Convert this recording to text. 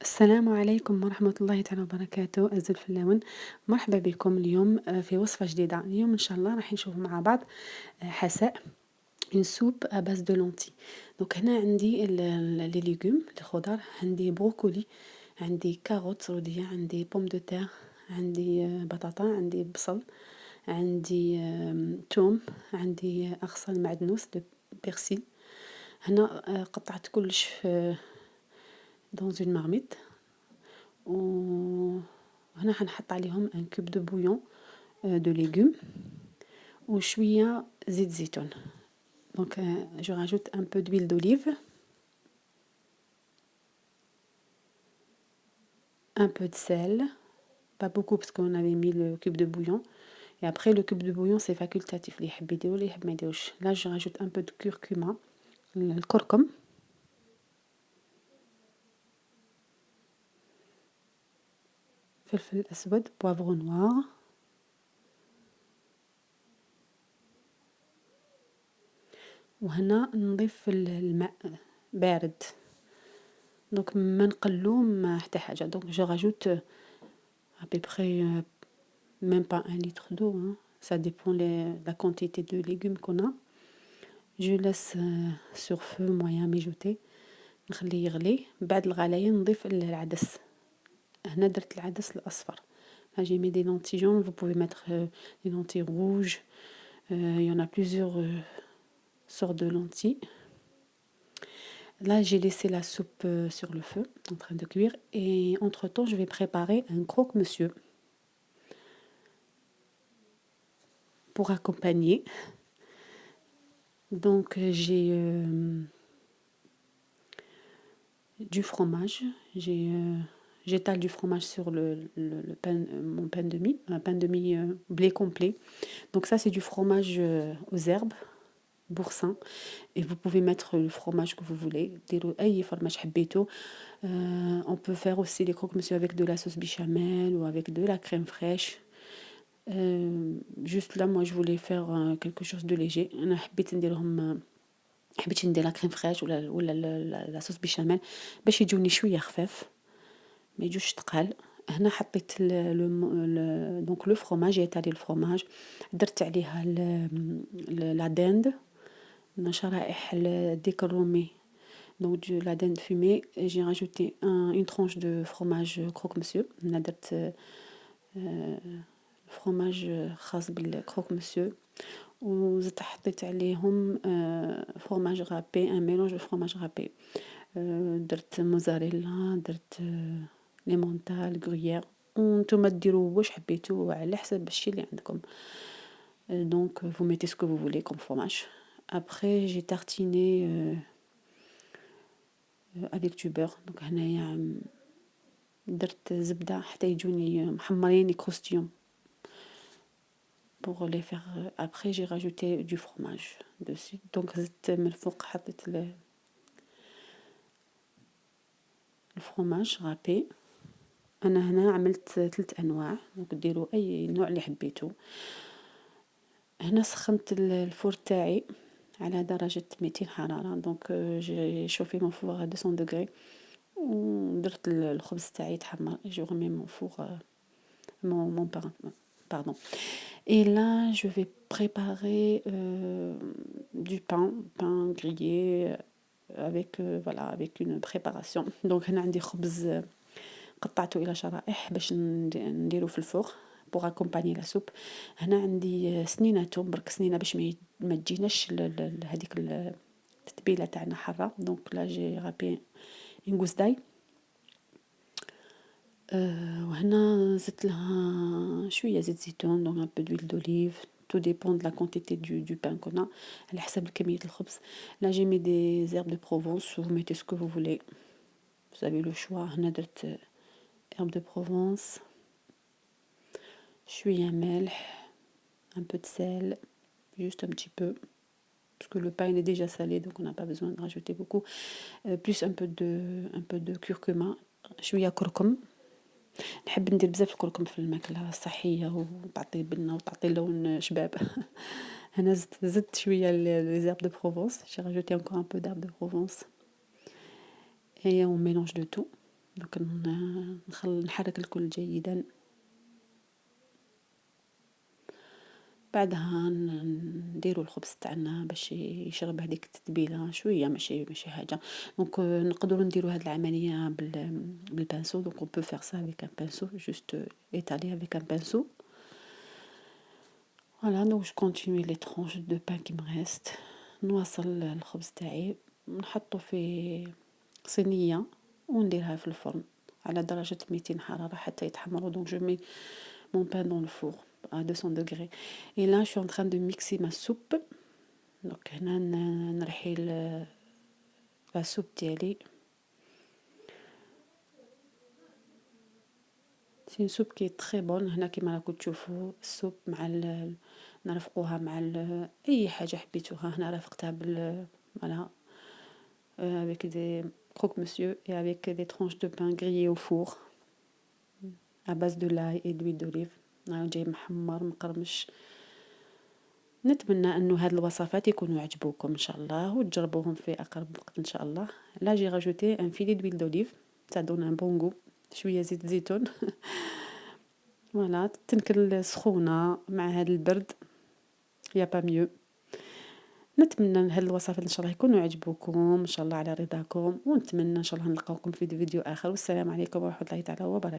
السلام عليكم ورحمة الله تعالى وبركاته أعزائي الفلاون. مرحبا بكم اليوم في وصفة جديدة. اليوم إن شاء الله راح نشوف مع بعض حساء une soupe à base de lentilles. دونك هنا عندي لي ليغوم الخضر، عندي بروكولي، عندي كاروت سعودية، عندي بوم دو تير، عندي بطاطا، عندي بصل، عندي توم، عندي أغصان المعدنوس دو بيرسيل. هنا قطعت كلش في dans une marmite. وهنا حنحط عليهم ان كوب دو بويون دو ليغوم وشويه زيت زيتون. دونك جو راجوت ان بو d'huile d'olive, un peu de sel, pas beaucoup parce qu'on avait mis le cube de bouillon. Et après le cube de bouillon c'est facultatif, اللي يحب يديرو اللي يحب ما يديروش. Là je rajoute un peu de curcuma, الكركم، فلفل اسود، poivre noir، وهنا نضيف الماء بارد. دونك ما نقلو ما حتى حاجه. دونك جو راجوت à peu près même pas un litre d'eau, hein. Ça dépend la quantité de légumes qu'on a. Je laisse sur feu moyen mijoter، نخليه يغلي. بعد الغلاية نضيف العدس. هنا درت العدس الأصفر. Là j'ai mis des lentilles jaunes, vous pouvez mettre des lentilles rouges. Il y en a plusieurs sortes de lentilles. Là j'ai laissé la soupe sur le feu en train de cuire et entre temps je vais préparer un croque-monsieur pour accompagner. Donc j'ai du fromage, j'étale du fromage sur le pain, mon pain de mie, un pain de mie blé complet. Donc ça c'est du fromage aux herbes, boursin, et vous pouvez mettre le fromage que vous voulez. On peut faire aussi les croque-monsieur avec de la sauce béchamel ou avec de la crème fraîche. Juste là moi je voulais faire quelque chose de léger. انا حبيت ندير لا كريم فريش ولا لا صوص بيشاميل باش يجوني شويه خفاف ما يجوش تقال. هنا حطيت دونك لو فروماج، يتالي الفروماج، درت عليها لا داند، شرائح الديك الرومي. دونك لا داند فيمي جي راجوتي اون ترانش دو فروماج كروك مسيو. هنا درت فروماج خاص بالكروك مسيو، وزدت حطيت عليهم فروماج غابي، ان ميلونج دو فروماج غابي. درت موزاريلا، درت ليمونتال، غريير، وانتوما ديروا واش حبيتو على حسب الشي اللي عندكم. Donc vous mettez ce que vous voulez comme fromage. Après j'ai tartiné avec du beurre. Donc هنايا درت زبدة حتى يجوني محمرين يكروستيون. Pour les faire après j'ai rajouté du fromage dessus. Donc زدت من الفوق حطيت الفرomاج رابي. انا هنا عملت 3 انواع، دونك ديروا اي نوع اللي حبيتو. هنا سخنت الفور تاعي على درجة 200 حرارة. دونك جي شوفي مون فور 200 دوغري، ودرت الخبز تاعي يتحمر. جو رمي مون فور mon pain, pardon. Et là, je vais préparer du pain grillé avec voilà, avec une préparation. Donc هنا عندي خبز قطعته إلى شرائح باش نديرو في الفوق pour accompagner la soupe. هنا عندي سنينة توم، برك سنينة باش ما تجيناش هذيك التتبيلة تاعنا حارة. دونك لا جي رابي une gousse d'ail. وهنا زدت لها شوية زيت زيتون، دونك un peu d'huile d'olive. Tout dépend de la quantité du pain qu'on a على حسب كمية الخبز. Là j'ai mis des herbes de Provence, vous mettez ce que vous voulez, vous avez le choix. هنا درت herbes de Provence، شوية ملح، un peu de sel, juste un petit peu parce que le pain est déjà salé donc on n'a pas besoin de rajouter beaucoup. Plus un peu de curcuma، شوية كركم. نحب ندير بزاف الكركم في الماكلة الصحية وتعطي بنة وتعطي لون شباب. هنا زدت شوية les herbes de Provence. J'ai rajouté encore un peu d'herbes de Provence et on mélange de tout. دونك نحرك الكل جيدا. بعدها نديرو الخبز تاعنا باش يشرب هذيك التتبيله شويه، ماشي حاجه. دونك نقدروا نديروا هذه العمليه بالبانسو. دونك on peut faire ça avec un pinceau, juste étaler avec un pinceau. Voilà, donc je continue les tranches de pain qui me restent. نواصل الخبز تاعي، نحطه في صينيه ونديرها في الفرن على درجة 200 حرارة حتى يتحمروا. Donc je mets mon pain dans le four à 200 degrés. Et là je suis en train de mixer ma soupe. Donc هنا نرحي la soupe ديالي. C'est une soupe qui est très bonne. هنا كيما راكم تشوفوا السوب مع نرفقوها مع اي حاجه حبيتوها. هنا رافقتها voilà, avec des croque-monsieur et avec des tranches de pain grillées au four à base de l'ail et d'huile d'olive. جاي محمر مقرمش. نتمنى انه هاد الوصفات يكونوا عجبوكم ان شاء الله وتجربوهم في اقرب وقت ان شاء الله. لا جي راجوتي ان فيلي دويل دوليف، ça donne un bon goût. شويه زيت زيتون. فوالا تنكل سخونه مع هاد البرد يا با ميو. نتمنى هاد الوصفات ان شاء الله يكونوا عجبوكم ان شاء الله على رضاكم، ونتمنى ان شاء الله نلقاوكم في فيديو اخر. والسلام عليكم ورحمه الله تعالى وبركاته.